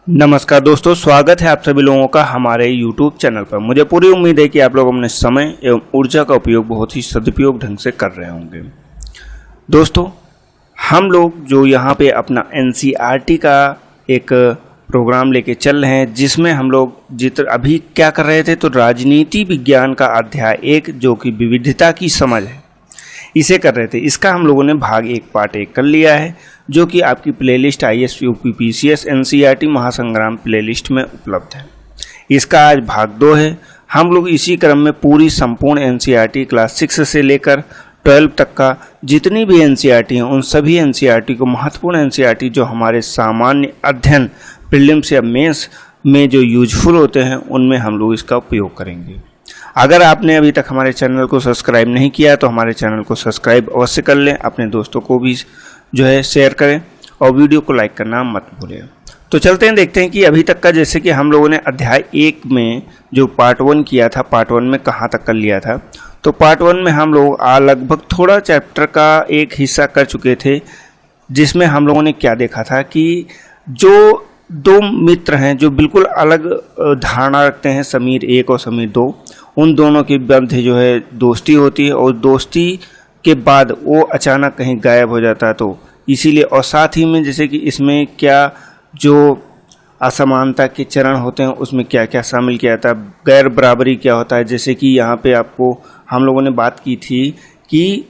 नमस्कार दोस्तों, स्वागत है आप सभी लोगों का हमारे YouTube चैनल पर। मुझे पूरी उम्मीद है कि आप लोग अपने समय एवं ऊर्जा का उपयोग बहुत ही सदुपयोग ढंग से कर रहे होंगे। दोस्तों, हम लोग जो यहाँ पे अपना NCERT का एक प्रोग्राम लेके चल रहे हैं, जिसमें हम लोग अभी क्या कर रहे थे, तो राजनीति विज्ञान का अध्याय 1 जो कि विविधता की समझ है, इसे कर रहे थे। इसका हम लोगों ने भाग 1 पार्ट 1 कर लिया है, जो कि आपकी playlist IAS UP PCS NCERT महासंग्राम प्लेलिस्ट में उपलब्ध है। इसका आज भाग 2 है। हम लोग इसी क्रम में पूरी संपूर्ण NCERT क्लास 6 से लेकर 12 तक का जितनी भी NCERT हैं, उन सभी NCERT को, महत्वपूर्ण NCERT जो हमारे सामान्य अध्ययन प्रीलिम्स या मेंस में जो यूजफुल होते हैं, उनमें हम लोग इसका उपयोग करेंगे। अगर आपने अभी तक हमारे चैनल को सब्सक्राइब नहीं किया तो हमारे चैनल को सब्सक्राइब अवश्य कर लें, अपने दोस्तों को भी जो है शेयर करें और वीडियो को लाइक करना मत भूलें। तो चलते हैं, देखते हैं कि अभी तक का, जैसे कि हम लोगों ने अध्याय 1 में जो पार्ट 1 किया था, पार्ट 1 में कहाँ तक कर लिया था। तो पार्ट 1 में हम लोग लगभग थोड़ा चैप्टर का एक हिस्सा कर चुके थे, जिसमें हम लोगों ने क्या देखा था कि जो दो मित्र हैं जो बिल्कुल अलग धारणा रखते हैं, समीर 1 और समीर 2, उन दोनों के मध्य जो है दोस्ती होती है और दोस्ती के बाद वो अचानक कहीं गायब हो जाता है। तो इसीलिए, और साथ ही में जैसे कि इसमें क्या जो असमानता के चरण होते हैं, उसमें क्या क्या शामिल किया था, गैर बराबरी क्या होता है। जैसे कि यहाँ पे आपको हम लोगों ने बात की थी कि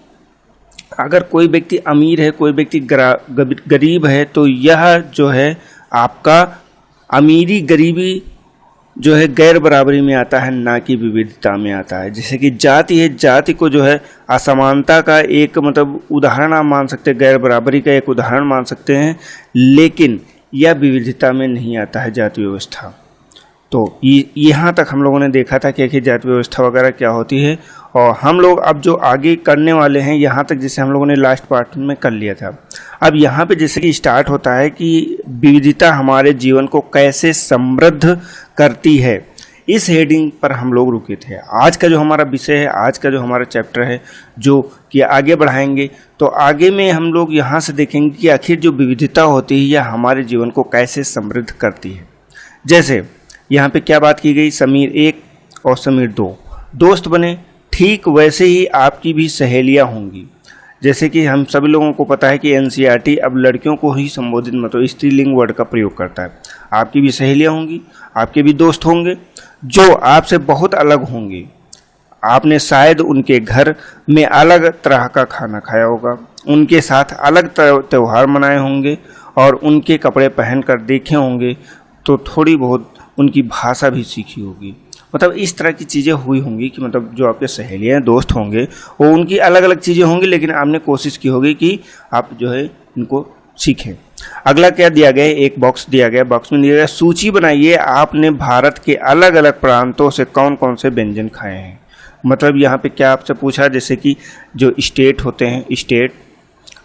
अगर कोई व्यक्ति अमीर है, कोई व्यक्ति गरीब है, तो यह जो है आपका अमीरी गरीबी जो है गैर बराबरी में आता है, ना कि विविधता में आता है। जैसे कि जाति है, जाति को जो है असमानता का एक मतलब उदाहरण आप मान सकते हैं, गैर बराबरी का एक उदाहरण मान सकते हैं, लेकिन यह विविधता में नहीं आता है जाति व्यवस्था। तो यहाँ तक हम लोगों ने देखा था कि आखिर जाति व्यवस्था वगैरह क्या होती है, और हम लोग अब जो आगे करने वाले हैं, यहाँ तक जैसे हम लोगों ने लास्ट पार्ट में कर लिया था। अब यहाँ पे जैसे कि स्टार्ट होता है कि विविधता हमारे जीवन को कैसे समृद्ध करती है, इस हेडिंग पर हम लोग रुके थे। आज का जो हमारा विषय है, आज का जो हमारा चैप्टर है, जो कि आगे बढ़ाएंगे, तो आगे में हम लोग यहाँ से देखेंगे कि आखिर जो विविधता होती है यह हमारे जीवन को कैसे समृद्ध करती है। जैसे यहाँ पे क्या बात की गई, समीर 1 और समीर 2 दोस्त बने, ठीक वैसे ही आपकी भी सहेलियाँ होंगी। जैसे कि हम सभी लोगों को पता है कि NCERT अब लड़कियों को ही संबोधित मतलब स्त्रीलिंग वर्ड का प्रयोग करता है। आपकी भी सहेलियाँ होंगी, आपके भी दोस्त होंगे जो आपसे बहुत अलग होंगे। आपने शायद उनके घर में अलग तरह का खाना खाया होगा, उनके साथ अलग त्यौहार मनाए होंगे और उनके कपड़े पहन कर देखे होंगे, तो थोड़ी बहुत उनकी भाषा भी सीखी होगी। मतलब इस तरह की चीज़ें हुई होंगी कि मतलब जो आपके सहेलियाँ दोस्त होंगे वो उनकी अलग अलग चीज़ें होंगी, लेकिन आपने कोशिश की होगी कि आप जो है इनको सीखें। अगला क्या दिया गया है, एक बॉक्स दिया गया, बॉक्स में दिया गया सूची बनाइए, आपने भारत के अलग अलग प्रांतों से कौन कौन से व्यंजन खाए हैं। मतलब यहाँ पे क्या आपसे पूछा, जैसे कि जो स्टेट होते हैं, स्टेट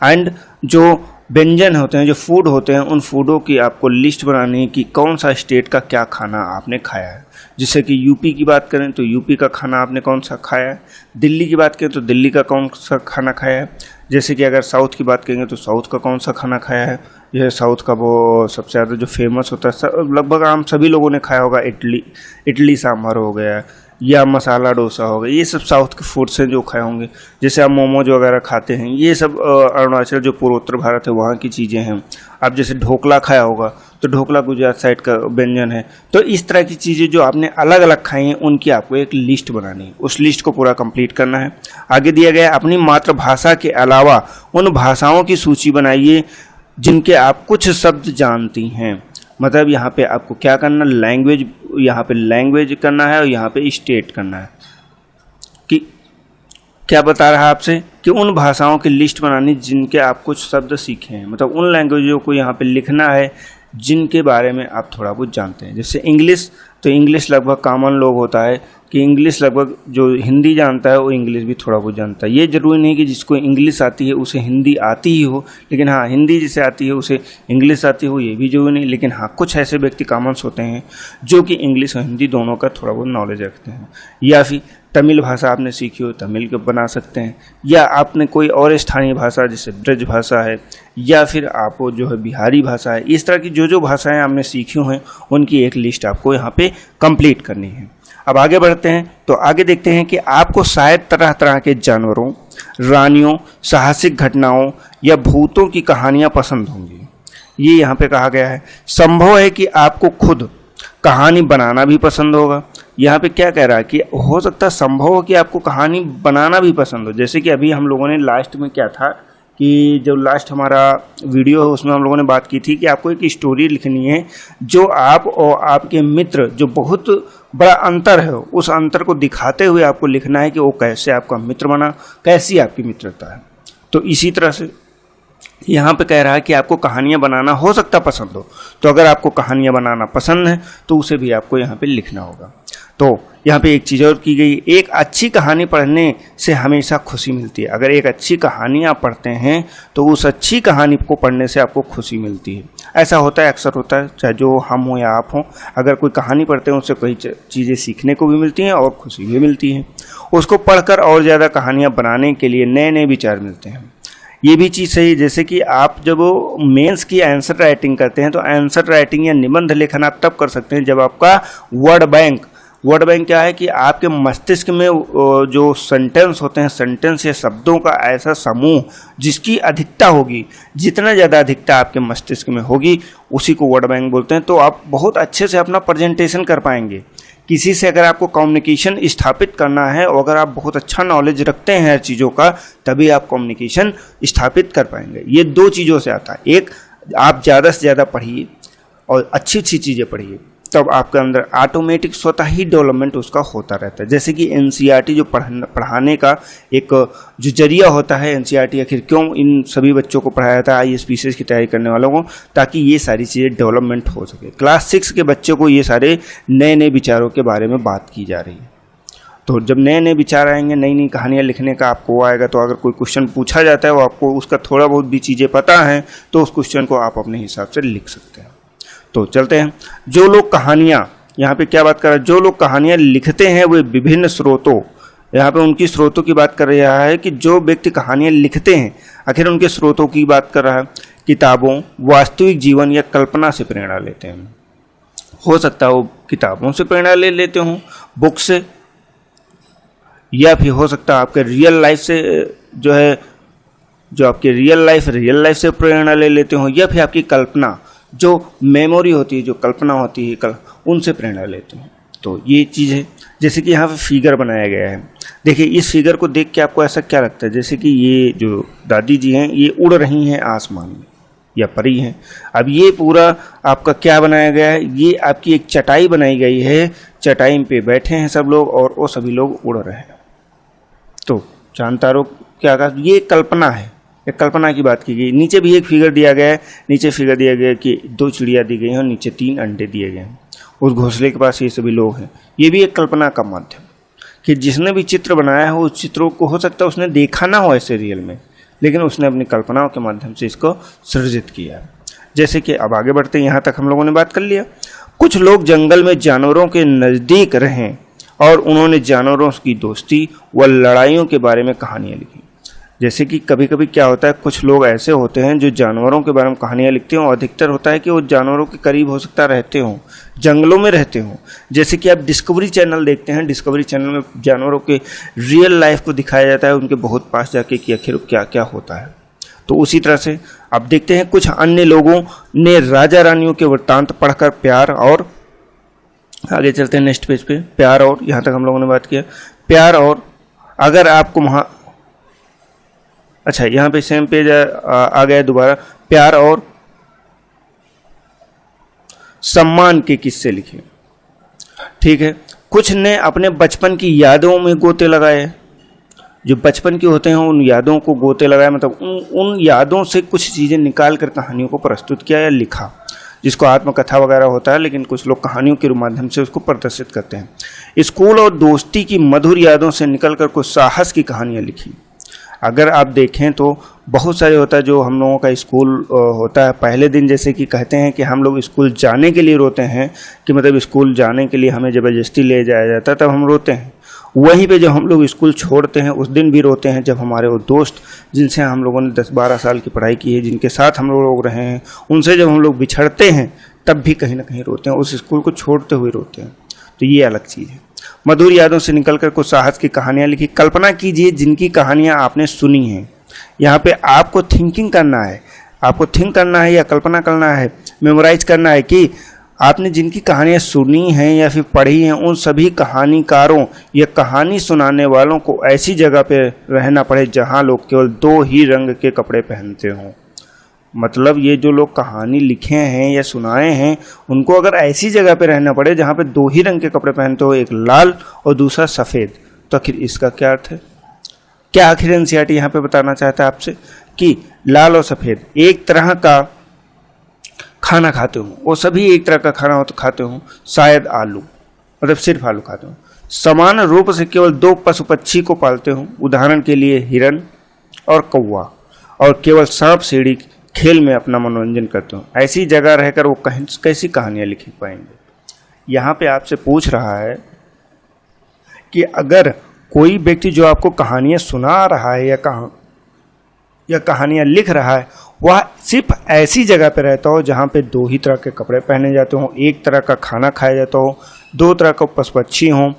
एंड जो व्यंजन होते हैं, जो फूड होते हैं, उन फूडों की आपको लिस्ट बनानी है कि कौन सा स्टेट का क्या खाना आपने खाया है। जैसे कि यूपी की बात करें तो यूपी का खाना आपने कौन सा खाया है, दिल्ली की बात करें तो दिल्ली का कौन सा खाना खाया है, जैसे कि अगर साउथ की बात करेंगे तो साउथ का कौन सा खाना खाया है। यह साउथ का वो सबसे ज़्यादा जो फेमस होता है, लगभग आम सभी लोगों ने खाया होगा, इडली सांभर हो गया या मसाला डोसा हो गया, ये सब साउथ के फूड्स हैं जो खाए होंगे। जैसे आप मोमोज वगैरह खाते हैं, ये सब अरुणाचल जो पूर्वोत्तर भारत है वहाँ की चीज़ें हैं। आप जैसे ढोकला खाया होगा तो ढोकला गुजरात साइड का व्यंजन है। तो इस तरह की चीज़ें जो आपने अलग अलग खाई हैं, उनकी आपको एक लिस्ट बनानी है, उस लिस्ट को पूरा कंप्लीट करना है। आगे दिया गया अपनी मातृभाषा के अलावा उन भाषाओं की सूची बनाइए जिनके आप कुछ शब्द जानती हैं। मतलब यहाँ पे आपको क्या करना, लैंग्वेज, यहाँ पे लैंग्वेज करना है और यहाँ पे स्टेट करना है। कि क्या बता रहा है आपसे कि उन भाषाओं की लिस्ट बनानी जिनके आप कुछ शब्द सीखे हैं। मतलब उन लैंग्वेजों को यहाँ पे लिखना है जिनके बारे में आप थोड़ा बहुत जानते हैं। जैसे इंग्लिश, तो इंग्लिश लगभग कॉमन लोग होता है कि इंग्लिश लगभग जो हिंदी जानता है वो इंग्लिश भी थोड़ा बहुत जानता है। ये जरूरी नहीं कि जिसको इंग्लिश आती है उसे हिंदी आती ही हो, लेकिन हाँ, हिंदी जिसे आती है उसे इंग्लिश आती हो, ये भी जरूरी नहीं। लेकिन हाँ, कुछ ऐसे व्यक्ति कॉमन्स होते हैं जो कि इंग्लिश और हिंदी दोनों का थोड़ा बहुत नॉलेज रखते हैं। या फिर तमिल भाषा आपने सीखी हो, तमिल के बना सकते हैं, या आपने कोई और स्थानीय भाषा जैसे ब्रज भाषा है, या फिर आप जो है बिहारी भाषा है, इस तरह की जो भाषाएं आपने सीखी हैं उनकी एक लिस्ट आपको यहाँ पे कंप्लीट करनी है। अब आगे बढ़ते हैं, तो आगे देखते हैं कि आपको शायद तरह तरह के जानवरों, रानियों, साहसिक घटनाओं या भूतों की कहानियाँ पसंद होंगी। ये यहाँ पे कहा गया है। संभव है कि आपको खुद कहानी बनाना भी पसंद होगा। यहाँ पे क्या कह रहा है कि हो सकता है, संभव हो कि आपको कहानी बनाना भी पसंद हो। जैसे कि अभी हम लोगों ने लास्ट में क्या था कि जो लास्ट हमारा वीडियो है उसमें हम लोगों ने बात की थी कि आपको एक स्टोरी लिखनी है जो आप और आपके मित्र जो बहुत बड़ा अंतर है उस अंतर को दिखाते हुए आपको लिखना है कि वो कैसे आपका मित्र बना, कैसी आपकी मित्रता है। तो इसी तरह से यहाँ पे कह रहा है कि आपको कहानियाँ बनाना हो सकता पसंद हो, तो अगर आपको कहानियाँ बनाना पसंद है तो उसे भी आपको यहाँ पे लिखना होगा। तो यहाँ पे एक चीज़ और की गई, एक अच्छी कहानी पढ़ने से हमेशा खुशी मिलती है। अगर एक अच्छी कहानी आप पढ़ते हैं तो उस अच्छी कहानी को पढ़ने से आपको खुशी मिलती है। ऐसा होता है, अक्सर होता है, चाहे जो हम हों या आप हों, अगर कोई कहानी पढ़ते हैं उससे कई चीज़ें सीखने को भी मिलती हैं और खुशी भी मिलती है। उसको पढ़कर और ज़्यादा कहानियाँ बनाने के लिए नए नए विचार मिलते हैं। ये भी चीज़ सही, जैसे कि आप जब मेंस की आंसर राइटिंग करते हैं तो आंसर राइटिंग या निबंध लेखन आप तब कर सकते हैं जब आपका वर्ड बैंक क्या है कि आपके मस्तिष्क में जो सेंटेंस होते हैं, सेंटेंस या शब्दों का ऐसा समूह जिसकी अधिकता होगी, जितना ज़्यादा अधिकता आपके मस्तिष्क में होगी उसी को वर्ड बैंक बोलते हैं। तो आप बहुत अच्छे से अपना प्रेजेंटेशन कर पाएंगे। किसी से अगर आपको कम्युनिकेशन स्थापित करना है और अगर आप बहुत अच्छा नॉलेज रखते हैं हर चीज़ों का, तभी आप कम्युनिकेशन स्थापित कर पाएंगे। ये दो चीज़ों से आता है। एक, आप ज़्यादा से ज़्यादा पढ़िए और अच्छी अच्छी चीज़ें पढ़िए, तब आपके अंदर ऑटोमेटिक स्वतः ही डेवलपमेंट उसका होता रहता है। जैसे कि एनसीईआरटी जो पढ़ाने का एक जो जरिया होता है, एनसीईआरटी आखिर क्यों इन सभी बच्चों को पढ़ाया जाता है, आईएएस पीसीएस की तैयारी करने वालों को, ताकि ये सारी चीज़ें डेवलपमेंट हो सके। क्लास 6 के बच्चों को ये सारे नए नए विचारों के बारे में बात की जा रही है। तो जब नए नए विचार आएंगे, नई नई कहानियाँ लिखने का आपको आएगा, तो अगर कोई क्वेश्चन पूछा जाता है वो आपको उसका थोड़ा बहुत भी चीज़ें पता हैं तो उस क्वेश्चन को आप अपने हिसाब से लिख सकते हैं। तो चलते हैं, जो लोग कहानियाँ, यहाँ पे क्या बात कर रहा है, जो लोग कहानियाँ लिखते हैं वे विभिन्न स्रोतों, यहाँ पे उनकी स्रोतों की बात कर रहा है कि जो व्यक्ति कहानियाँ लिखते हैं आखिर उनके स्रोतों की बात कर रहा है। किताबों, वास्तविक जीवन या कल्पना से प्रेरणा लेते हैं। हो सकता है वो किताबों से प्रेरणा ले लेते हों, बुक से, या फिर हो सकता है आपके रियल लाइफ से जो है, जो आपकी रियल लाइफ से प्रेरणा ले लेते हों, या फिर आपकी कल्पना, जो मेमोरी होती है, जो कल्पना होती है, उनसे प्रेरणा लेते हैं। तो ये चीज़ है। जैसे कि यहाँ पे फिगर बनाया गया है, देखिए इस फिगर को देख के आपको ऐसा क्या लगता है, जैसे कि ये जो दादी जी हैं ये उड़ रही हैं आसमान में या परी हैं। अब ये पूरा आपका क्या बनाया गया है, ये आपकी एक चटाई बनाई गई है, चटाई पे बैठे हैं सब लोग और वो सभी लोग उड़ रहे हैं। तो चांद तारों क्या कहा, ये कल्पना है, एक कल्पना की बात की गई। नीचे भी एक फिगर दिया गया है, नीचे फिगर दिया गया है कि 2 चिड़िया दी गई हैं और नीचे 3 अंडे दिए गए हैं, उस घोंसले के पास ये सभी लोग हैं। ये भी एक कल्पना का माध्यम कि जिसने भी चित्र बनाया है उस चित्रों को हो सकता है उसने देखा ना हो ऐसे रियल में, लेकिन उसने अपनी कल्पनाओं के माध्यम से इसको सृजित किया है। जैसे कि अब आगे बढ़ते हैं, यहाँ तक हम लोगों ने बात कर लिया। कुछ लोग जंगल में जानवरों के नज़दीक रहें और उन्होंने जानवरों की दोस्ती व लड़ाइयों के बारे में कहानियाँ लिखी। जैसे कि कभी कभी क्या होता है, कुछ लोग ऐसे होते हैं जो जानवरों के बारे में कहानियाँ लिखते हों, अधिकतर होता है कि वो जानवरों के करीब हो सकता रहते हों, जंगलों में रहते हों। जैसे कि आप डिस्कवरी चैनल देखते हैं, डिस्कवरी चैनल में जानवरों के रियल लाइफ को दिखाया जाता है, उनके बहुत पास जाके कि आखिर क्या क्या होता है। तो उसी तरह से आप देखते हैं कुछ अन्य लोगों ने राजा रानियों के वृत्तांत पढ़कर प्यार और, आगे चलते हैं नेक्स्ट पेज पे, प्यार और, यहाँ तक हम लोगों ने बात किया प्यार और, अगर आपको अच्छा यहाँ पे सेम पेज आ गया दोबारा, प्यार और सम्मान के किस्से लिखे। ठीक है, कुछ ने अपने बचपन की यादों में गोते लगाए, जो बचपन के होते हैं उन यादों को गोते लगाए, मतलब उन यादों से कुछ चीज़ें निकाल कर कहानियों को प्रस्तुत किया या लिखा, जिसको आत्मकथा वगैरह होता है, लेकिन कुछ लोग कहानियों के माध्यम से उसको प्रदर्शित करते हैं। स्कूल और दोस्ती की मधुर यादों से निकलकर कुछ साहस की कहानियाँ लिखी। अगर आप देखें तो बहुत सारे होता है, जो हम लोगों का स्कूल होता है पहले दिन, जैसे कि कहते हैं कि हम लोग स्कूल जाने के लिए रोते हैं, कि मतलब स्कूल जाने के लिए हमें ज़बरदस्ती ले जाया जाता है तब हम रोते हैं। वहीं पे जब हम लोग स्कूल छोड़ते हैं उस दिन भी रोते हैं, जब हमारे वो दोस्त जिनसे हम लोगों ने 10-12 साल की पढ़ाई की है, जिनके साथ हम लोग रहे हैं, उनसे जब हम लोग बिछड़ते हैं तब भी कहीं ना कहीं रोते हैं, उस स्कूल को छोड़ते हुए रोते हैं। तो ये अलग चीज़ है। मधुर यादों से निकलकर कुछ साहस की कहानियाँ लिखी। कल्पना कीजिए जिनकी कहानियाँ आपने सुनी हैं। यहाँ पे आपको थिंकिंग करना है, आपको थिंक करना है या कल्पना करना है, मेमोराइज करना है कि आपने जिनकी कहानियाँ सुनी हैं या फिर पढ़ी हैं, उन सभी कहानीकारों या कहानी सुनाने वालों को ऐसी जगह पे रहना पड़े जहाँ लोग केवल 2 ही रंग के कपड़े पहनते हों। मतलब ये जो लोग कहानी लिखे हैं या सुनाए हैं, उनको अगर ऐसी जगह पे रहना पड़े जहाँ पे 2 ही रंग के कपड़े पहनते हो, एक लाल और दूसरा सफ़ेद, तो आखिर इसका क्या अर्थ है? क्या आखिर एनसीईआरटी यहाँ पे बताना चाहता है आपसे कि लाल और सफ़ेद एक तरह का खाना खाते हो, वो सभी एक तरह का खाना हो तो खाते हो, शायद आलू, मतलब सिर्फ आलू खाते हो। समान रूप से केवल 2 पशु पक्षी को पालते हो, उदाहरण के लिए हिरन और कौवा, और केवल सांप सीढ़ी खेल में अपना मनोरंजन करते हो। ऐसी जगह रहकर वो कैसी कहानियाँ लिख पाएंगे? यहाँ पे आपसे पूछ रहा है कि अगर कोई व्यक्ति जो आपको कहानियाँ सुना रहा है या कहानियाँ लिख रहा है, वह सिर्फ ऐसी जगह पे रहता हो जहाँ पे 2 ही तरह के कपड़े पहने जाते हों, एक तरह का खाना खाया जाता हो, 2 तरह का पशु पक्षी हों,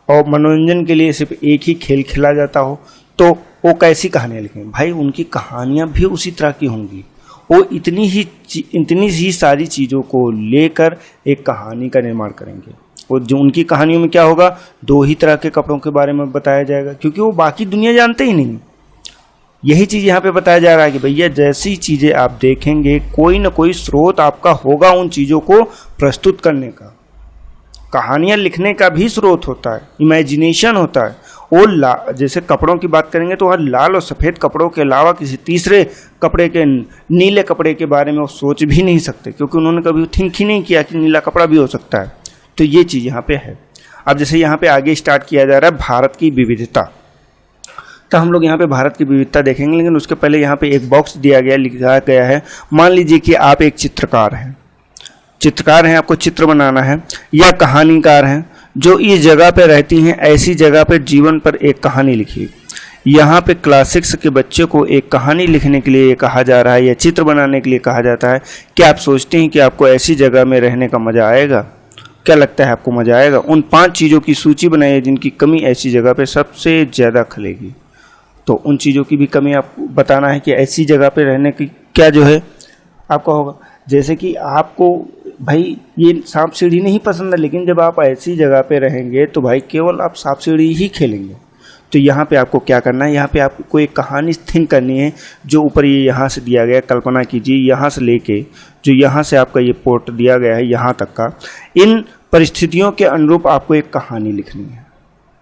और मनोरंजन के लिए सिर्फ एक ही खेल खेला जाता हो, तो वो कैसी कहानियाँ लिखेंगे? भाई उनकी कहानियाँ भी उसी तरह की होंगी। वो इतनी ही सारी चीज़ों को लेकर एक कहानी का निर्माण करेंगे। और जो उनकी कहानियों में क्या होगा, 2 ही तरह के कपड़ों के बारे में बताया जाएगा, क्योंकि वो बाकी दुनिया जानते ही नहीं। यही चीज़ यहाँ पे बताया जा रहा है कि भैया जैसी चीज़ें आप देखेंगे, कोई ना कोई स्रोत आपका होगा उन चीज़ों को प्रस्तुत करने का। कहानियाँ लिखने का भी स्रोत होता है, इमेजिनेशन होता है। वो जैसे कपड़ों की बात करेंगे तो हर लाल और सफ़ेद कपड़ों के अलावा किसी तीसरे कपड़े के, नीले कपड़े के बारे में वो सोच भी नहीं सकते, क्योंकि उन्होंने कभी थिंक ही नहीं किया कि नीला कपड़ा भी हो सकता है। तो ये चीज़ यहाँ पे है। अब जैसे यहाँ पे आगे स्टार्ट किया जा रहा है भारत की विविधता, तो हम लोग यहाँ पे भारत की विविधता देखेंगे, लेकिन उसके पहले यहाँ पे एक बॉक्स दिया गया, लिखा गया है, मान लीजिए कि आप एक चित्रकार हैं, आपको चित्र बनाना है, या कहानीकार हैं जो इस जगह पे रहती हैं, ऐसी जगह पे जीवन पर एक कहानी लिखिए। यहाँ पे क्लास 6 के बच्चे को एक कहानी लिखने के लिए कहा जा रहा है या चित्र बनाने के लिए कहा जाता है। क्या आप सोचते हैं कि आपको ऐसी जगह में रहने का मज़ा आएगा? क्या लगता है आपको मज़ा आएगा? उन 5 चीज़ों की सूची बनाइए जिनकी कमी ऐसी जगह पे सबसे ज़्यादा खलेगी। तो उन चीज़ों की भी कमी आपको बताना है कि ऐसी जगह पे रहने की क्या जो है आपका होगा। जैसे कि आपको भाई ये सांप सीढ़ी नहीं पसंद है, लेकिन जब आप ऐसी जगह पे रहेंगे तो भाई केवल आप सांप सीढ़ी ही खेलेंगे। तो यहाँ पे आपको क्या करना है, यहाँ पे आपको एक कहानी थिंक करनी है। जो ऊपर ये यहाँ से दिया गया, कल्पना कीजिए यहाँ से लेके जो यहाँ से आपका ये पोर्ट दिया गया है यहाँ तक का, इन परिस्थितियों के अनुरूप आपको एक कहानी लिखनी है।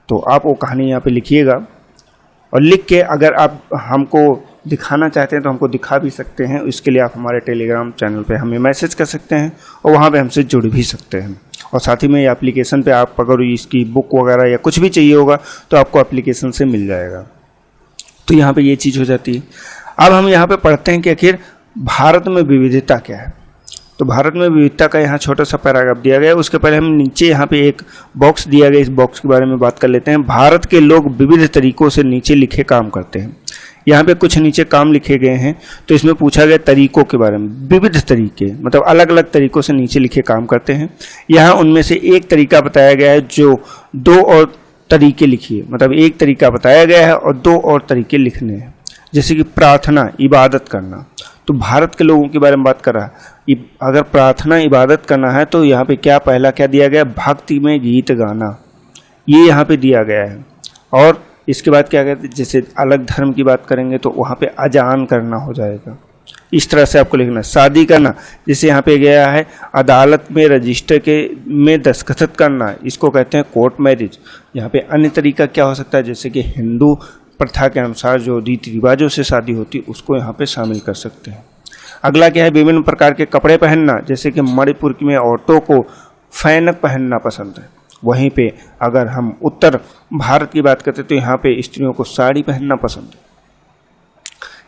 तो आप वो कहानी यहाँ पे लिखिएगा, और लिख के अगर आप हमको दिखाना चाहते हैं तो हमको दिखा भी सकते हैं। इसके लिए आप हमारे टेलीग्राम चैनल पे हमें मैसेज कर सकते हैं और वहाँ पे हमसे जुड़ भी सकते हैं। और साथ ही में ये एप्लीकेशन पे आप अगर इसकी बुक वगैरह या कुछ भी चाहिए होगा तो आपको एप्लीकेशन से मिल जाएगा। तो यहाँ पे ये चीज़ हो जाती है। अब हम यहाँ पे पढ़ते हैं कि आखिर भारत में विविधता क्या है। तो भारत में विविधता का यहाँ छोटा सा पैराग्राफ दिया गया है। उसके पहले हम नीचे यहाँ पे एक बॉक्स दिया गया, इस बॉक्स के बारे में बात कर लेते हैं। भारत के लोग विविध तरीकों से नीचे लिखे काम करते हैं। यहाँ पे कुछ नीचे काम लिखे गए हैं, तो इसमें पूछा गया तरीकों के बारे में। विविध तरीके मतलब अलग अलग तरीकों से नीचे लिखे काम करते हैं। यहाँ उनमें से एक तरीका बताया गया है जो 2 और तरीके लिखिए, मतलब एक तरीका बताया गया है और 2 और तरीके लिखने हैं। जैसे कि प्रार्थना, इबादत करना। तो भारत के लोगों के बारे में बात कर रहा है। अगर प्रार्थना इबादत करना है तो यहाँ पे क्या पहला क्या दिया गया, भक्ति में गीत गाना, ये यहाँ पे दिया गया है। और इसके बाद क्या कहते हैं, जैसे अलग धर्म की बात करेंगे तो वहाँ पे अजान करना हो जाएगा। इस तरह से आपको लिखना। शादी करना, जैसे यहाँ पे गया है अदालत में रजिस्टर में दस्तखत करना, इसको कहते हैं कोर्ट मैरिज। यहाँ पे अन्य तरीका क्या हो सकता है, जैसे कि हिंदू प्रथा के अनुसार जो रीति रिवाजों से शादी होती है उसको यहाँ पे शामिल कर सकते हैं। अगला क्या है, विभिन्न प्रकार के कपड़े पहनना। जैसे कि मणिपुर में औरतों को फैनक पहनना पसंद है। वहीं पे अगर हम उत्तर भारत की बात करते तो यहाँ पे स्त्रियों को साड़ी पहनना पसंद है।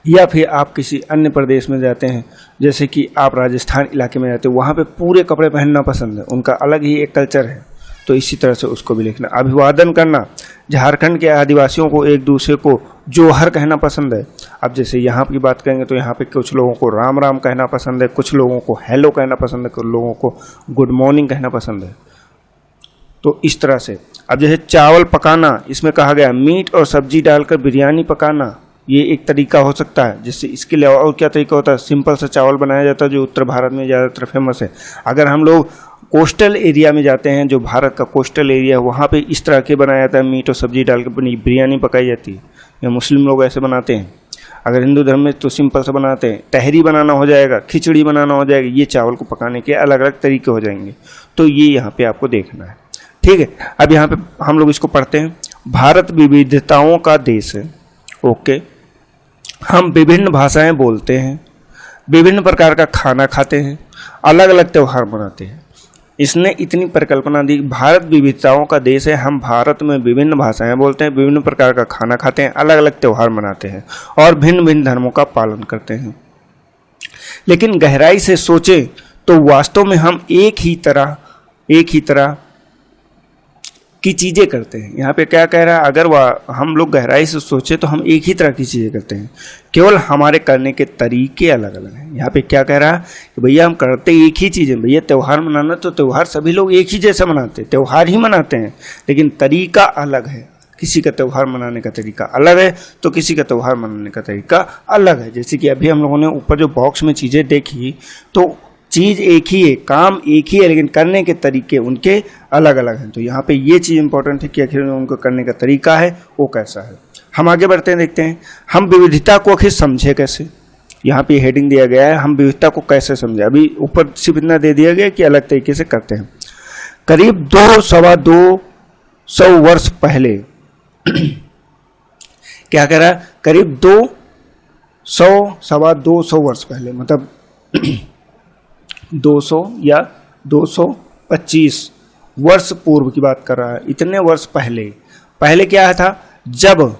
या फिर आप किसी अन्य प्रदेश में जाते हैं, जैसे कि आप राजस्थान इलाके में जाते हैं, वहाँ पे पूरे कपड़े पहनना पसंद है। उनका अलग ही एक कल्चर है। तो इसी तरह से उसको भी लिखना। अभिवादन करना, झारखंड के आदिवासियों को एक दूसरे को जोहर कहना पसंद है। अब जैसे यहाँ की बात करेंगे तो यहाँ पे कुछ लोगों को राम राम कहना पसंद है, कुछ लोगों को हेलो कहना पसंद है, कुछ लोगों को गुड मॉर्निंग कहना पसंद है। तो इस तरह से अब जैसे चावल पकाना, इसमें कहा गया मीट और सब्जी डालकर बिरयानी पकाना, ये एक तरीका हो सकता है। जिससे इसके अलावा और क्या तरीका होता है, सिंपल सा चावल बनाया जाता है जो उत्तर भारत में ज़्यादातर फेमस है। अगर हम लोग कोस्टल एरिया में जाते हैं, जो भारत का कोस्टल एरिया है, वहाँ पे इस तरह के बनाया जाता है, मीट और सब्जी डालकर बिरयानी पकाई जाती है। या मुस्लिम लोग ऐसे बनाते हैं। अगर हिंदू धर्म में तो सिंपल सा बनाते हैं, तहरी बनाना हो जाएगा, खिचड़ी बनाना हो जाएगा। ये चावल को पकाने के अलग अलग तरीके हो जाएंगे। तो ये यहाँ पे आपको देखना है, ठीक है। अब यहाँ पे हम लोग इसको पढ़ते हैं। भारत विविधताओं का देश है। ओके, हम विभिन्न भाषाएं बोलते हैं, विभिन्न प्रकार का खाना खाते हैं, अलग अलग त्यौहार मनाते हैं। इसने इतनी परिकल्पना दी, भारत विविधताओं का देश है, हम भारत में विभिन्न भाषाएं बोलते हैं, विभिन्न प्रकार का खाना खाते हैं, अलग अलग त्यौहार मनाते हैं और भिन्न भिन्न धर्मों का पालन करते हैं। लेकिन गहराई से सोचें तो वास्तव में हम एक ही तरह की चीज़ें करते हैं। यहाँ पे क्या कह रहा है, अगर हम लोग गहराई से सोचें तो हम एक ही तरह की चीज़ें करते हैं, केवल हमारे करने के तरीके अलग अलग हैं। यहाँ पे क्या कह रहा है कि भैया हम करते एक ही चीज़ें। भैया त्यौहार मनाना तो त्यौहार सभी लोग एक ही जैसा मनाते हैं, त्यौहार ही मनाते हैं, लेकिन तरीका अलग है। किसी का त्यौहार मनाने का तरीका अलग है तो किसी का त्यौहार मनाने का तरीका अलग है। जैसे कि अभी हम लोगों ने ऊपर जो बॉक्स में चीज़ें देखी, तो चीज़ एक ही है, काम एक ही है, लेकिन करने के तरीके उनके अलग अलग हैं। तो यहाँ पे ये चीज़ इंपॉर्टेंट है कि आखिर उनको करने का तरीका है वो कैसा है। हम आगे बढ़ते हैं, देखते हैं हम विविधता को आखिर समझे कैसे। यहाँ पे हेडिंग दिया गया है, हम विविधता को कैसे समझे। अभी ऊपर सिर्फ इतना दे दिया गया कि अलग तरीके से करते हैं। करीब 200-225 वर्ष पहले क्या कह रहा है, करीब 200-225 वर्ष पहले, मतलब 200 या 225 वर्ष पूर्व की बात कर रहा है। इतने वर्ष पहले क्या था, जब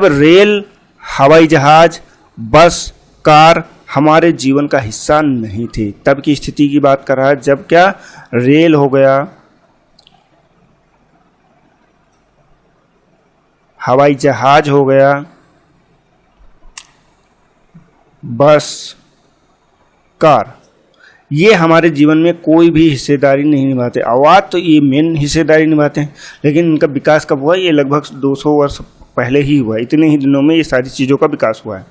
रेल, हवाई जहाज, बस, कार हमारे जीवन का हिस्सा नहीं थे। तब की स्थिति की बात कर रहा है, जब क्या रेल हो गया, हवाई जहाज हो गया, बस, कार, ये हमारे जीवन में कोई भी हिस्सेदारी नहीं निभाते। आवाज़ तो ये मेन हिस्सेदारी निभाते हैं, लेकिन इनका विकास कब हुआ, ये लगभग 200 वर्ष पहले ही हुआ। इतने ही दिनों में ये सारी चीज़ों का विकास हुआ है।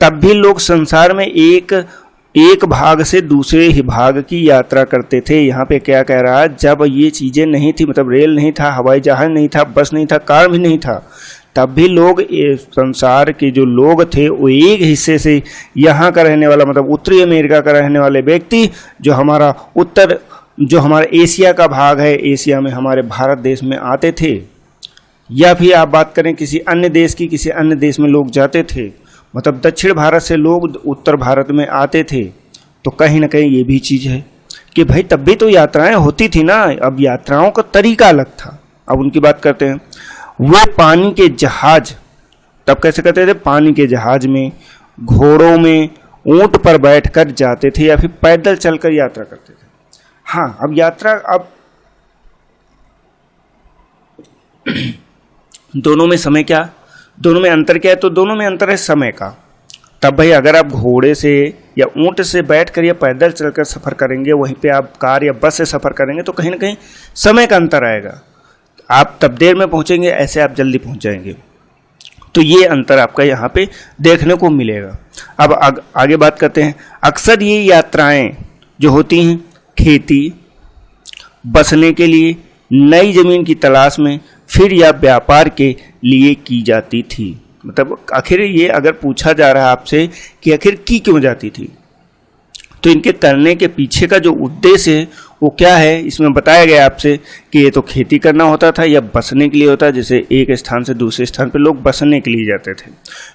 तब भी लोग संसार में एक भाग से दूसरे ही भाग की यात्रा करते थे। यहाँ पे क्या कह रहा है, जब ये चीज़ें नहीं थी, मतलब रेल नहीं था, हवाई जहाज नहीं था, बस नहीं था, कार भी नहीं था, तब भी लोग, संसार के जो लोग थे वो एक हिस्से से, यहाँ का रहने वाला मतलब उत्तरी अमेरिका का रहने वाले व्यक्ति, जो हमारा एशिया का भाग है, एशिया में हमारे भारत देश में आते थे, या फिर आप बात करें किसी अन्य देश की, किसी अन्य देश में लोग जाते थे, मतलब दक्षिण भारत से लोग उत्तर भारत में आते थे। तो कहीं ना कहीं ये भी चीज़ है कि भाई तब भी तो यात्राएं होती थी ना, अब यात्राओं का तरीका अलग था। अब उनकी बात करते हैं। वो पानी के जहाज, तब कैसे करते थे, पानी के जहाज में, घोड़ों में, ऊंट पर बैठकर जाते थे या फिर पैदल चलकर यात्रा करते थे। हाँ, अब यात्रा, अब दोनों में समय क्या, दोनों में अंतर क्या है, तो दोनों में अंतर है समय का। तब भाई अगर आप घोड़े से या ऊंट से बैठकर या पैदल चलकर सफ़र करेंगे, वहीं पे आप कार या बस से सफ़र करेंगे, तो कहीं ना कहीं समय का अंतर आएगा। आप तब देर में पहुंचेंगे, ऐसे आप जल्दी पहुंच जाएंगे। तो ये अंतर आपका यहाँ पे देखने को मिलेगा। अब आगे बात करते हैं। अक्सर ये यात्राएं जो होती हैं खेती, बसने के लिए, नई ज़मीन की तलाश में, फिर या व्यापार के लिए की जाती थी। मतलब आखिर ये अगर पूछा जा रहा है आपसे कि आखिर की क्यों जाती थी, तो इनके करने के पीछे का जो उद्देश्य है वो क्या है, इसमें बताया गया आपसे कि ये तो खेती करना होता था या बसने के लिए होता है। जैसे एक स्थान से दूसरे स्थान पर लोग बसने के लिए जाते थे,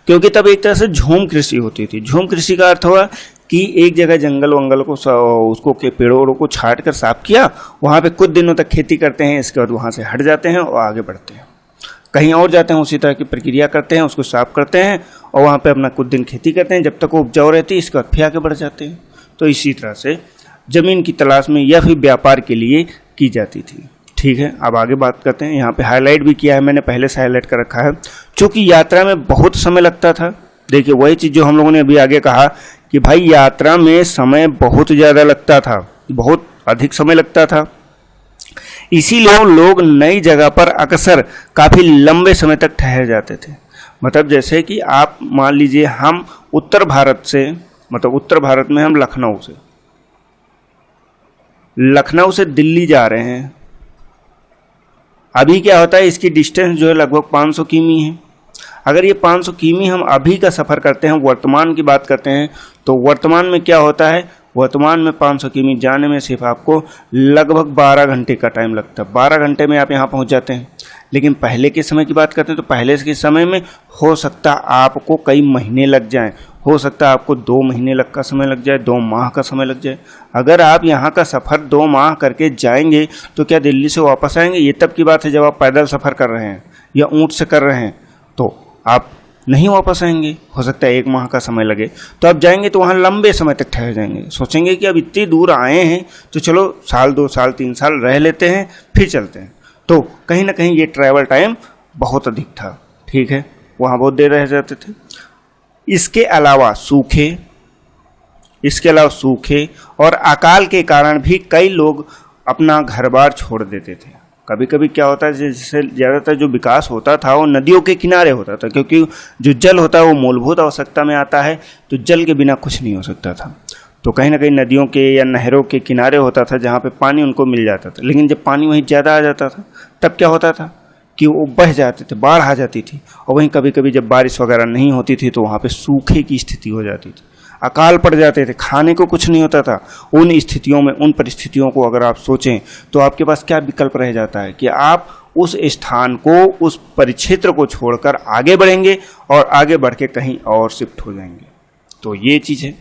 क्योंकि तब एक तरह से झूम कृषि होती थी। झूम कृषि का अर्थ हुआ कि एक जगह जंगल वंगल को उसको के पेड़ों को छाट कर साफ किया, वहाँ पे कुछ दिनों तक खेती करते हैं, इसके बाद वहाँ से हट जाते हैं और आगे बढ़ते हैं, कहीं और जाते हैं, उसी तरह की प्रक्रिया करते हैं, उसको साफ करते हैं और वहाँ पे अपना कुछ दिन खेती करते हैं जब तक वो उपजाऊ रहती है, इसके बाद फिर आगे बढ़ जाते हैं। तो इसी तरह से ज़मीन की तलाश में या फिर व्यापार के लिए की जाती थी। ठीक है, अब आगे बात करते हैं। यहाँ पे हाईलाइट भी किया है मैंने, पहले से हाईलाइट कर रखा है। चूँकि यात्रा में बहुत समय लगता था, देखिए वही चीज़ जो हम लोगों ने अभी आगे कहा कि भाई यात्रा में समय बहुत ज़्यादा लगता था, बहुत अधिक समय लगता था, इसीलिए लोग नई जगह पर अक्सर काफ़ी लंबे समय तक ठहर जाते थे। मतलब जैसे कि आप मान लीजिए हम उत्तर भारत से, मतलब उत्तर भारत में हम लखनऊ से दिल्ली जा रहे हैं। अभी क्या होता है, इसकी डिस्टेंस जो है लगभग 500 किमी है। अगर ये 500 किमी हम अभी का सफ़र करते हैं, वर्तमान की बात करते हैं, तो वर्तमान में क्या होता है, वर्तमान में 500 किमी जाने में सिर्फ आपको लगभग 12 घंटे का टाइम लगता है। 12 घंटे में आप यहाँ पहुँच जाते हैं। लेकिन पहले के समय की बात करते हैं तो पहले के समय में हो सकता है आपको कई महीने लग जाएं, हो सकता है आपको 2 महीने का समय लग जाए, 2 माह का समय लग जाए। अगर आप यहाँ का सफ़र 2 माह करके जाएंगे तो क्या दिल्ली से वापस आएंगे? ये तब की बात है जब आप पैदल सफ़र कर रहे हैं या ऊँट से कर रहे हैं, तो आप नहीं वापस आएंगे। हो सकता है 1 माह का समय लगे। तो आप जाएंगे तो वहाँ लंबे समय तक ठहर जाएंगे, सोचेंगे कि अब इतनी दूर आए हैं तो चलो साल 2 साल 3 साल रह लेते हैं फिर चलते हैं। तो कहीं ना कहीं ये ट्रैवल टाइम बहुत अधिक था। ठीक है, वहाँ बहुत देर रह जाते थे। इसके अलावा सूखे और अकाल के कारण भी कई लोग अपना घर बार छोड़ देते थे। कभी कभी क्या होता है, जैसे ज़्यादातर जो विकास होता था वो नदियों के किनारे होता था, क्योंकि जो जल होता है वो मूलभूत आवश्यकता में आता है, तो जल के बिना कुछ नहीं हो सकता था। तो कहीं ना कहीं नदियों के या नहरों के किनारे होता था जहाँ पे पानी उनको मिल जाता था। लेकिन जब पानी वहीं ज़्यादा आ जाता था तब क्या होता था कि वो बह जाते थे, बाढ़ आ जाती थी। और वहीं कभी कभी जब बारिश वगैरह नहीं होती थी तो वहाँ पे सूखे की स्थिति हो जाती थी, अकाल पड़ जाते थे, खाने को कुछ नहीं होता था। उन स्थितियों में, उन परिस्थितियों को अगर आप सोचें तो आपके पास क्या विकल्प रह जाता है कि आप उस स्थान को, उस परिक्षेत्र को छोड़कर आगे बढ़ेंगे और आगे बढ़ के कहीं और शिफ्ट हो जाएंगे। तो ये चीज़ है।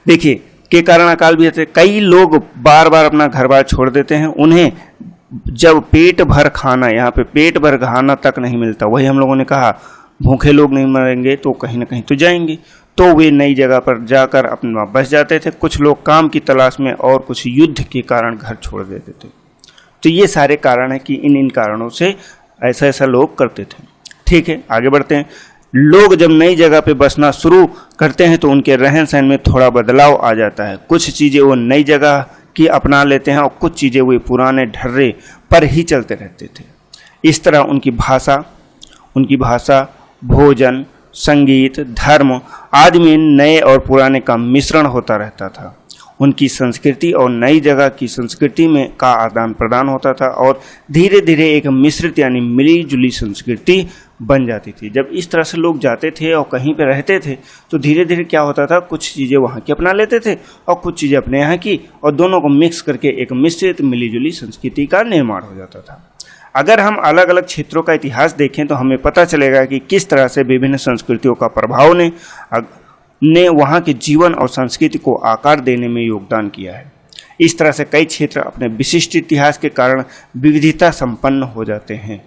देखिए के कारण अकाल भी आते, कई लोग बार बार अपना घर बार छोड़ देते हैं। उन्हें जब पेट भर खाना, यहाँ पे पेट भर खाना तक नहीं मिलता, वही हम लोगों ने कहा भूखे लोग नहीं मरेंगे तो कहीं ना कहीं तो जाएंगे, तो वे नई जगह पर जाकर अपना बस जाते थे। कुछ लोग काम की तलाश में और कुछ युद्ध के कारण घर छोड़ देते थे। तो ये सारे कारण हैं कि इन कारणों से ऐसा लोग करते थे। ठीक है, आगे बढ़ते हैं। लोग जब नई जगह पे बसना शुरू करते हैं तो उनके रहन सहन में थोड़ा बदलाव आ जाता है। कुछ चीज़ें वो नई जगह की अपना लेते हैं और कुछ चीज़ें वे पुराने ढर्रे पर ही चलते रहते थे। इस तरह उनकी भाषा, भोजन, संगीत, धर्म आदि में नए और पुराने का मिश्रण होता रहता था। उनकी संस्कृति और नई जगह की संस्कृति में का आदान प्रदान होता था और धीरे धीरे एक मिश्रित यानी मिली जुली संस्कृति बन जाती थी। जब इस तरह से लोग जाते थे और कहीं पे रहते थे तो धीरे धीरे क्या होता था, कुछ चीज़ें वहाँ की अपना लेते थे और कुछ चीज़ें अपने यहाँ की, और दोनों को मिक्स करके एक मिश्रित मिली जुली संस्कृति का निर्माण हो जाता था। अगर हम अलग अलग क्षेत्रों का इतिहास देखें तो हमें पता चलेगा कि किस तरह से विभिन्न संस्कृतियों का प्रभाव ने वहाँ के जीवन और संस्कृति को आकार देने में योगदान किया है। इस तरह से कई क्षेत्र अपने विशिष्ट इतिहास के कारण विविधता संपन्न हो जाते हैं।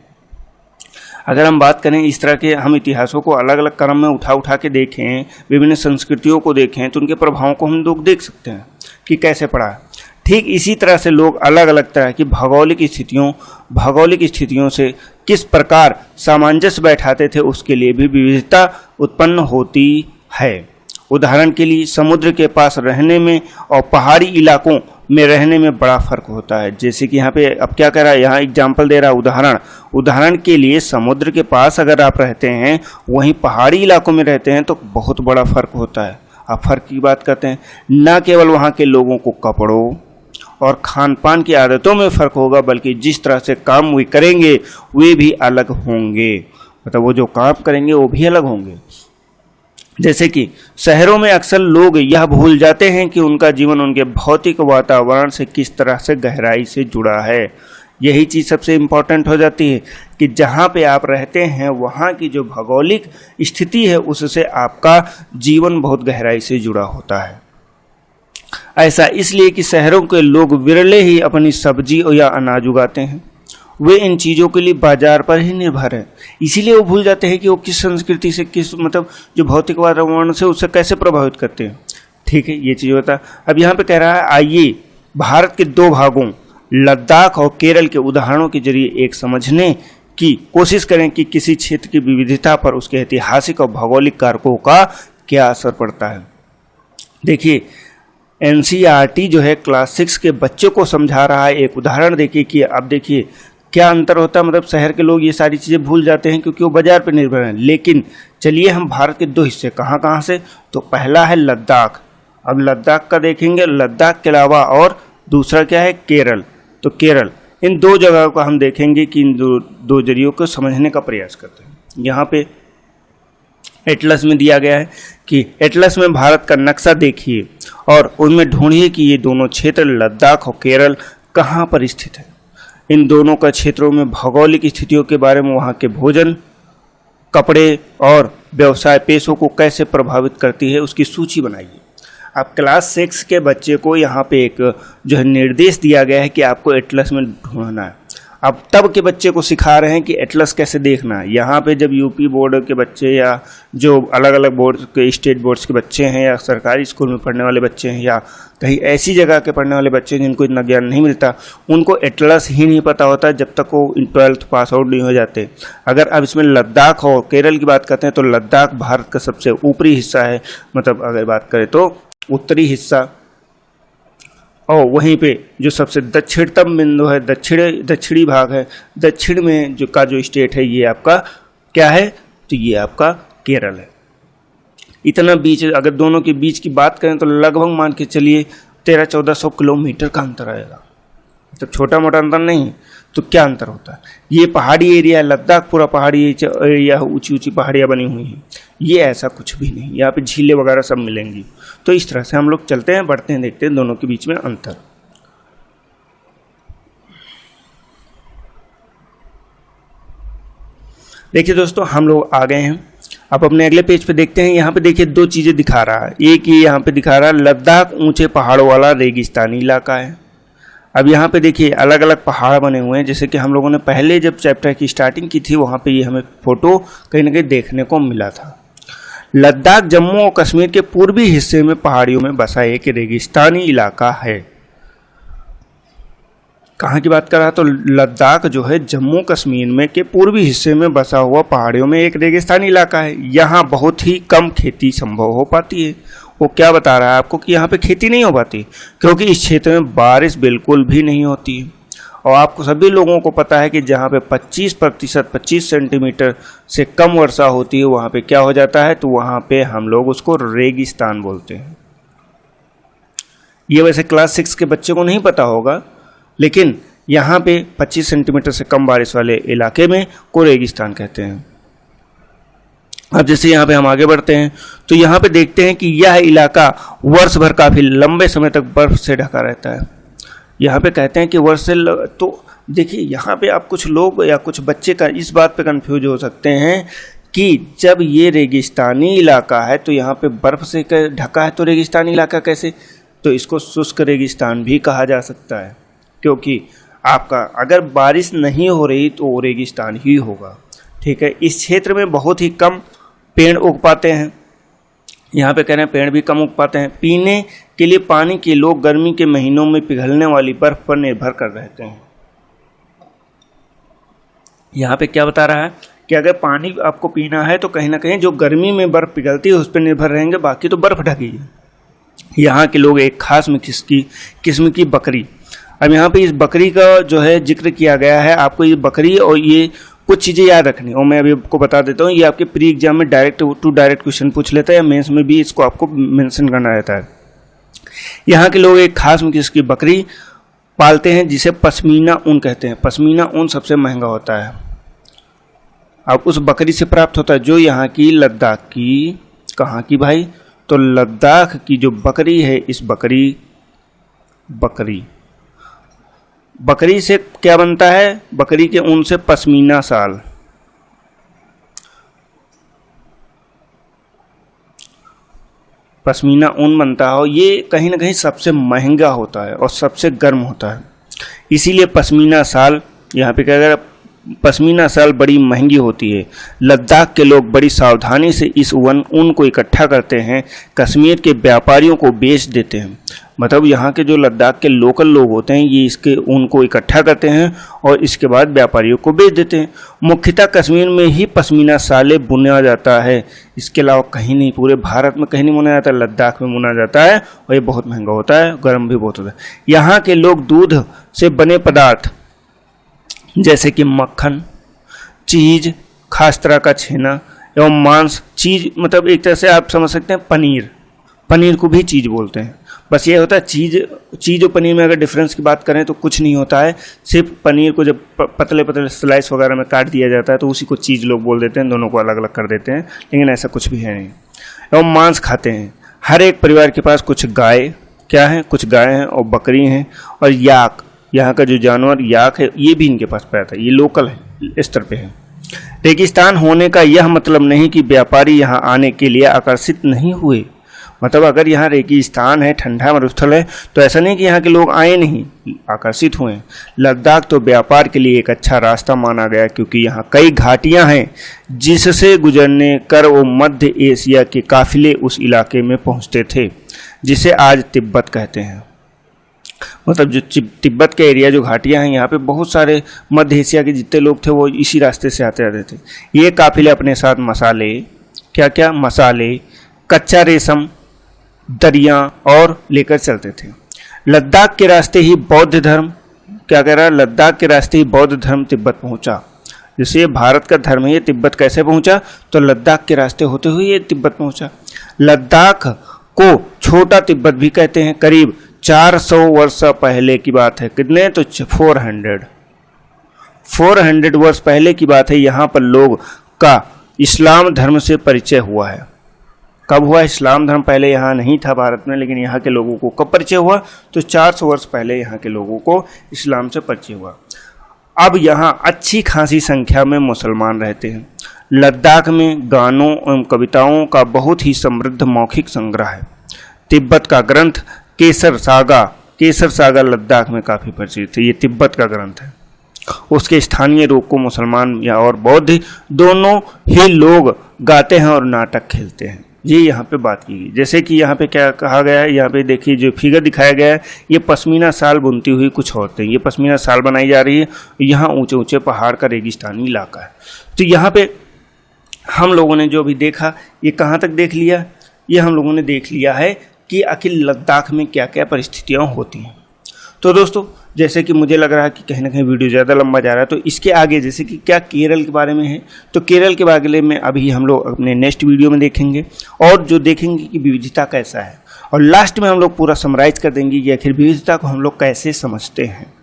अगर हम बात करें इस तरह के, हम इतिहासों को अलग अलग क्रम में उठा के देखें, विभिन्न संस्कृतियों को देखें, तो उनके प्रभावों को हम लोग देख सकते हैं कि कैसे पड़ा है। ठीक इसी तरह से लोग अलग अलग तरह की भौगोलिक स्थितियों से किस प्रकार सामंजस्य बैठाते थे उसके लिए भी विविधता उत्पन्न होती है। उदाहरण के लिए समुद्र के पास रहने में और पहाड़ी इलाकों में रहने में बड़ा फर्क होता है। जैसे कि यहाँ पे अब क्या कह रहा है, यहाँ एग्जाम्पल दे रहा है, उदाहरण के लिए समुद्र के पास अगर आप रहते हैं, वहीं पहाड़ी इलाकों में रहते हैं तो बहुत बड़ा फर्क होता है। आप फर्क की बात करते हैं, न केवल वहाँ के लोगों को कपड़ों और खान पान की आदतों में फ़र्क होगा, बल्कि जिस तरह से काम वे करेंगे वे भी अलग होंगे। मतलब वो जो काम करेंगे वो भी अलग होंगे। जैसे कि शहरों में अक्सर लोग यह भूल जाते हैं कि उनका जीवन उनके भौतिक वातावरण से किस तरह से गहराई से जुड़ा है। यही चीज़ सबसे इम्पॉर्टेंट हो जाती है कि जहाँ पे आप रहते हैं वहाँ की जो भौगोलिक स्थिति है उससे आपका जीवन बहुत गहराई से जुड़ा होता है। ऐसा इसलिए कि शहरों के लोग विरले ही अपनी सब्जी या अनाज उगाते हैं, वे इन चीज़ों के लिए बाजार पर ही निर्भर है। इसीलिए वो भूल जाते हैं कि वो किस संस्कृति से, किस मतलब जो भौतिक वातावरण से उससे कैसे प्रभावित करते हैं। ठीक है, ये चीज़ होता है। अब यहाँ पे कह रहा है आइए भारत के दो भागों लद्दाख और केरल के उदाहरणों के जरिए एक समझने की कोशिश करें कि किसी क्षेत्र की विविधता पर उसके ऐतिहासिक और भौगोलिक कारकों का क्या असर पड़ता है। देखिए, एनसीईआरटी जो है क्लास 6 के बच्चों को समझा रहा है। एक उदाहरण देखिए कि अब देखिए क्या अंतर होता है। मतलब शहर के लोग ये सारी चीज़ें भूल जाते हैं क्योंकि वो बाजार पर निर्भर हैं। लेकिन चलिए हम भारत के दो हिस्से कहाँ कहाँ से, तो पहला है लद्दाख। अब लद्दाख का देखेंगे, लद्दाख के अलावा और दूसरा क्या है, केरल। तो केरल, इन दो जगहों को हम देखेंगे कि इन दो जरियों को समझने का प्रयास करते हैं। यहाँ पे एटलस में दिया गया है कि एटलस में भारत का नक्शा देखिए और उनमें ढूंढिए कि ये दोनों क्षेत्र लद्दाख और केरल कहाँ पर स्थित है। इन दोनों का क्षेत्रों में भौगोलिक स्थितियों के बारे में, वहाँ के भोजन, कपड़े और व्यवसाय पेशों को कैसे प्रभावित करती है, उसकी सूची बनाइए। अब क्लास 6 के बच्चे को यहाँ पे एक जो है निर्देश दिया गया है कि आपको एटलस में ढूंढना है। अब तब के बच्चे को सिखा रहे हैं कि एटलस कैसे देखना है। यहाँ पे जब यूपी बोर्ड के बच्चे या जो अलग अलग बोर्ड के स्टेट बोर्ड्स के बच्चे हैं या सरकारी स्कूल में पढ़ने वाले बच्चे हैं या कहीं ऐसी जगह के पढ़ने वाले बच्चे हैं जिनको इतना ज्ञान नहीं मिलता, उनको एटलस ही नहीं पता होता जब तक वो 12th पास आउट नहीं हो जाते। अगर अब इसमें लद्दाख और केरल की बात करते हैं तो लद्दाख भारत का सबसे ऊपरी हिस्सा है, मतलब अगर बात करें तो उत्तरी हिस्सा, और वहीं पे जो सबसे दक्षिणतम बिंदु है, दक्षिणी भाग है, दक्षिण में जो स्टेट है ये आपका क्या है, तो ये आपका केरल है। इतना बीच, अगर दोनों के बीच की बात करें तो लगभग मान के चलिए 1300-1400 किलोमीटर का अंतर आएगा। मतलब छोटा मोटा अंतर नहीं। तो क्या अंतर होता है, ये पहाड़ी एरिया है, लद्दाख पूरा पहाड़ी एरिया, ऊंची ऊंची पहाड़ियाँ बनी हुई हैं। ये ऐसा कुछ भी नहीं, यहाँ पे झीलें वगैरह सब मिलेंगी। तो इस तरह से हम लोग चलते हैं, बढ़ते हैं, देखते हैं दोनों के बीच में अंतर। देखिए दोस्तों, हम लोग आ गए हैं। अब अपने अगले पेज पे देखते हैं। यहाँ पे देखिए दो चीज़ें दिखा रहा है। एक ये यहाँ पे दिखा रहा है लद्दाख ऊंचे पहाड़ों वाला रेगिस्तानी इलाका है। अब यहाँ पे देखिए अलग अलग पहाड़ बने हुए हैं, जैसे कि हम लोगों ने पहले जब चैप्टर की स्टार्टिंग की थी वहाँ पे ये हमें फोटो कहीं ना कहीं देखने को मिला था। लद्दाख जम्मू और कश्मीर के पूर्वी हिस्से में पहाड़ियों में बसा एक रेगिस्तानी इलाका है। कहाँ की बात कर रहा, तो लद्दाख जो है जम्मू कश्मीर में के पूर्वी हिस्से में बसा हुआ पहाड़ियों में एक रेगिस्तानी इलाका है। यहाँ बहुत ही कम खेती संभव हो पाती है। वो क्या बता रहा है आपको कि यहाँ पे खेती नहीं हो पाती क्योंकि इस क्षेत्र में बारिश बिल्कुल भी नहीं होती है। और आपको सभी लोगों को पता है कि जहाँ पे 25% 25 सेंटीमीटर से कम वर्षा होती है वहाँ पे क्या हो जाता है, तो वहाँ पे हम लोग उसको रेगिस्तान बोलते हैं। ये वैसे क्लास 6 के बच्चे को नहीं पता होगा, लेकिन यहाँ पे 25 सेंटीमीटर से कम बारिश वाले इलाके में को रेगिस्तान कहते हैं। अब जैसे यहाँ पे हम आगे बढ़ते हैं तो यहाँ पे देखते हैं कि यह इलाका वर्ष भर काफ़ी लंबे समय तक बर्फ से ढका रहता है। यहाँ पे कहते हैं कि वर्ष से तो देखिए यहाँ पे आप कुछ लोग या कुछ बच्चे का इस बात पे कंफ्यूज हो सकते हैं कि जब ये रेगिस्तानी इलाका है तो यहाँ पे बर्फ से ढका है तो रेगिस्तानी इलाका कैसे, तो इसको शुष्क रेगिस्तान भी कहा जा सकता है क्योंकि आपका अगर बारिश नहीं हो रही तो वो रेगिस्तान ही होगा। ठीक है, इस क्षेत्र में बहुत ही कम पेड़ उग पाते हैं। यहाँ पे कह रहे हैं पेड़ भी कम उग पाते हैं। पीने के लिए पानी के लोग गर्मी के महीनों में पिघलने वाली बर्फ पर निर्भर कर रहते हैं। यहाँ पे क्या बता रहा है कि अगर पानी आपको पीना है तो कहीं ना कहीं जो गर्मी में बर्फ पिघलती है उस पर निर्भर रहेंगे, बाकी तो बर्फ ढकी है। यहाँ के लोग एक खास किस्म की बकरी, अब यहाँ पे इस बकरी का जो है जिक्र किया गया है। आपको ये बकरी और ये कुछ चीज़ें याद रखनी, और मैं अभी आपको बता देता हूँ। ये आपके प्री एग्जाम में डायरेक्ट टू डायरेक्ट क्वेश्चन पूछ लेता है या मेंस में भी इसको आपको मेंशन करना रहता है। यहाँ के लोग एक खास किस्म की बकरी पालते हैं जिसे पश्मीना ऊन कहते हैं। पश्मीना ऊन सबसे महंगा होता है। अब उस बकरी से प्राप्त होता है जो यहाँ की लद्दाख की, कहाँ की भाई, तो लद्दाख की जो बकरी है, इस बकरी से क्या बनता है, बकरी के ऊन से पश्मीना शाल। पश्मीना ऊन बनता है और ये कहीं ना कहीं सबसे महंगा होता है और सबसे गर्म होता है, इसीलिए पश्मीना शाल यहाँ पे क्या कर, पश्मीना शाल बड़ी महंगी होती है। लद्दाख के लोग बड़ी सावधानी से इस ऊन को इकट्ठा करते हैं, कश्मीर के व्यापारियों को बेच देते हैं। मतलब यहाँ के जो लद्दाख के लोकल लोग होते हैं ये इसके उनको इकट्ठा करते हैं और इसके बाद व्यापारियों को बेच देते हैं। मुख्यतः कश्मीर में ही पश्मीना साले बुना जाता है, इसके अलावा कहीं नहीं, पूरे भारत में कहीं नहीं बुना जाता, लद्दाख में बुना जाता है और ये बहुत महंगा होता है, गर्म भी बहुत होता है। यहाँ के लोग दूध से बने पदार्थ जैसे कि मक्खन, चीज़, खास तरह का छेना एवं मांस, चीज़ मतलब एक तरह से आप समझ सकते हैं पनीर को भी चीज़ बोलते हैं। बस ये होता है चीज़ और पनीर में अगर डिफरेंस की बात करें तो कुछ नहीं होता है, सिर्फ पनीर को जब पतले पतले स्लाइस वगैरह में काट दिया जाता है तो उसी को चीज़ लोग बोल देते हैं, दोनों को अलग अलग कर देते हैं, लेकिन ऐसा कुछ भी है नहीं। एवं मांस खाते हैं। हर एक परिवार के पास कुछ गाय हैं और बकरी हैं और याक, यहाँ का जो जानवर याक है ये भी इनके पास पाया था, ये लोकल है, स्तर पे है। रेगिस्तान होने का यह मतलब नहीं कि व्यापारी यहाँ आने के लिए आकर्षित नहीं हुए। मतलब अगर यहाँ रेगिस्तान है, ठंडा मरुस्थल है, तो ऐसा नहीं कि यहाँ के लोग आए नहीं, आकर्षित हुए। लद्दाख तो व्यापार के लिए एक अच्छा रास्ता माना गया क्योंकि यहाँ कई घाटियाँ हैं जिससे गुजरने कर वो मध्य एशिया के काफिले उस इलाके में पहुँचते थे जिसे आज तिब्बत कहते हैं। मतलब जो तिब्बत के एरिया जो घाटियाँ हैं यहाँ पे बहुत सारे मध्य एशिया के जितने लोग थे वो इसी रास्ते से आते रहते थे। ये काफिले अपने साथ मसाले, कच्चा रेशम, दरिया और लेकर चलते थे। लद्दाख के रास्ते ही बौद्ध धर्म लद्दाख के रास्ते ही बौद्ध धर्म तिब्बत पहुंचा। जैसे ये भारत का धर्म है, ये तिब्बत कैसे पहुंचा, तो लद्दाख के रास्ते होते हुए ये तिब्बत पहुंचा। लद्दाख को छोटा तिब्बत भी कहते हैं। करीब 400 वर्ष पहले की बात है। कितने, तो 400 वर्ष पहले की बात है। यहाँ पर लोग का इस्लाम धर्म से परिचय हुआ है। कब हुआ? इस्लाम धर्म पहले यहाँ नहीं था भारत में, लेकिन यहाँ के लोगों को कब परिचय हुआ, तो 400 वर्ष पहले यहाँ के लोगों को इस्लाम से परिचय हुआ। अब यहाँ अच्छी खासी संख्या में मुसलमान रहते हैं। लद्दाख में गानों एवं कविताओं का बहुत ही समृद्ध मौखिक संग्रह है। तिब्बत का ग्रंथ केसर सागा लद्दाख में काफ़ी प्रचलित है। ये तिब्बत का ग्रंथ है। उसके स्थानीय रूप को मुसलमान या और बौद्ध दोनों ही लोग गाते हैं और नाटक खेलते हैं। ये यहाँ पे बात की गई। जैसे कि यहाँ पे क्या कहा गया है, यहाँ पे देखिए जो फिगर दिखाया गया है, ये पश्मीना शाल बुनती हुई कुछ औरतें, ये पश्मीना शाल बनाई जा रही है। यहाँ ऊंचे ऊंचे पहाड़ का रेगिस्तानी इलाका है। तो यहाँ पे हम लोगों ने जो भी देखा, ये कहाँ तक देख लिया, ये हम लोगों ने देख लिया है कि आखिर लद्दाख में क्या क्या परिस्थितियाँ होती हैं। तो दोस्तों, जैसे कि मुझे लग रहा है कि कहीं ना कहीं वीडियो ज़्यादा लंबा जा रहा है, तो इसके आगे जैसे कि क्या केरल के बारे में है, तो केरल के बारे में अभी हम लोग अपने नेक्स्ट वीडियो में देखेंगे और जो देखेंगे कि विविधता कैसा है, और लास्ट में हम लोग पूरा समराइज कर देंगे कि आखिर विविधता को हम लोग कैसे समझते हैं।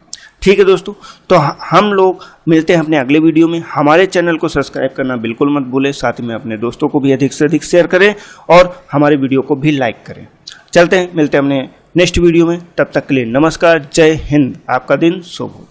ठीक है दोस्तों, तो हम लोग मिलते हैं अपने अगले वीडियो में। हमारे चैनल को सब्सक्राइब करना बिल्कुल मत भूलें, साथ में अपने दोस्तों को भी अधिक से अधिक शेयर करें और हमारे वीडियो को भी लाइक करें। चलते हैं, मिलते हैं अपने नेक्स्ट वीडियो में। तब तक के लिए नमस्कार, जय हिंद, आपका दिन शुभ हो।